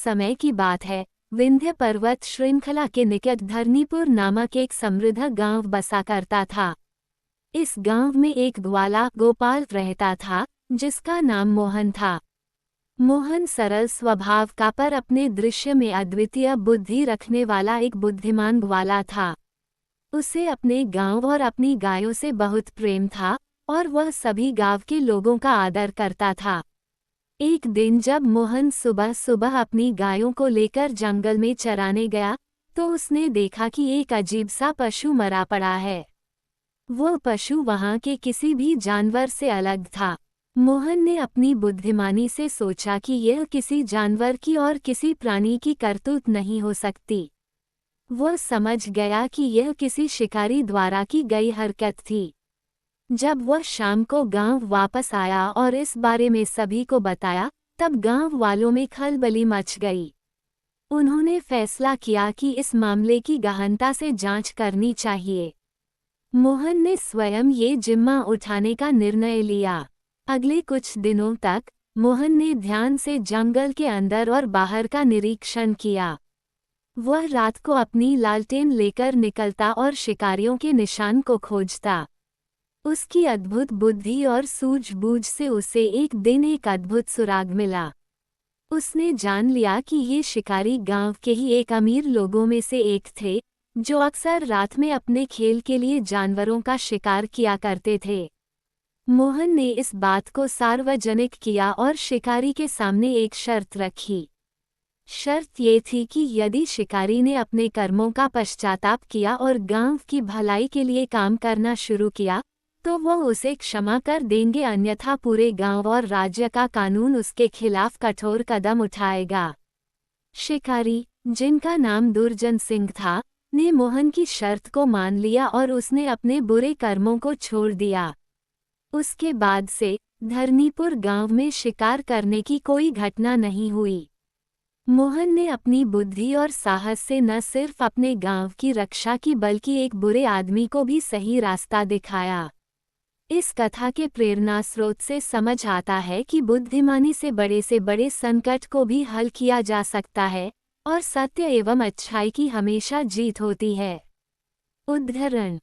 समय की बात है। विंध्य पर्वत श्रृंखला के निकट धरनीपुर नामक एक समृद्ध गांव बसा करता था। इस गांव में एक ग्वाला गोपाल रहता था, जिसका नाम मोहन था। मोहन सरल स्वभाव का पर अपने दृश्य में अद्वितीय बुद्धि रखने वाला एक बुद्धिमान ग्वाला था। उसे अपने गांव और अपनी गायों से बहुत प्रेम था और वह सभी गांव के लोगों का आदर करता था। एक दिन जब मोहन सुबह सुबह अपनी गायों को लेकर जंगल में चराने गया, तो उसने देखा कि एक अजीब सा पशु मरा पड़ा है। वो पशु वहां के किसी भी जानवर से अलग था। मोहन ने अपनी बुद्धिमानी से सोचा कि यह किसी जानवर की और किसी प्राणी की करतूत नहीं हो सकती। वह समझ गया कि यह किसी शिकारी द्वारा की गई हरकत थी। जब वह शाम को गांव वापस आया और इस बारे में सभी को बताया, तब गांव वालों में खलबली मच गई। उन्होंने फैसला किया कि इस मामले की गहनता से जांच करनी चाहिए। मोहन ने स्वयं ये जिम्मा उठाने का निर्णय लिया। अगले कुछ दिनों तक मोहन ने ध्यान से जंगल के अंदर और बाहर का निरीक्षण किया। वह रात को अपनी लालटेन लेकर निकलता और शिकारियों के निशान को खोजता। उसकी अद्भुत बुद्धि और सूझबूझ से उसे एक दिन एक अद्भुत सुराग मिला। उसने जान लिया कि ये शिकारी गांव के ही एक अमीर लोगों में से एक थे, जो अक्सर रात में अपने खेल के लिए जानवरों का शिकार किया करते थे। मोहन ने इस बात को सार्वजनिक किया और शिकारी के सामने एक शर्त रखी। शर्त ये थी कि यदि शिकारी ने अपने कर्मों का पश्चाताप किया और गांव की भलाई के लिए काम करना शुरू किया, तो वह उसे क्षमा कर देंगे, अन्यथा पूरे गांव और राज्य का कानून उसके खिलाफ कठोर कदम उठाएगा। शिकारी, जिनका नाम दुर्जन सिंह था, ने मोहन की शर्त को मान लिया और उसने अपने बुरे कर्मों को छोड़ दिया। उसके बाद से धरनीपुर गांव में शिकार करने की कोई घटना नहीं हुई। मोहन ने अपनी बुद्धि और साहस से न सिर्फ अपने गांव की रक्षा की, बल्कि एक बुरे आदमी को भी सही रास्ता दिखाया। इस कथा के प्रेरणा स्रोत से समझ आता है कि बुद्धिमानी से बड़े संकट को भी हल किया जा सकता है और सत्य एवं अच्छाई की हमेशा जीत होती है। उदाहरण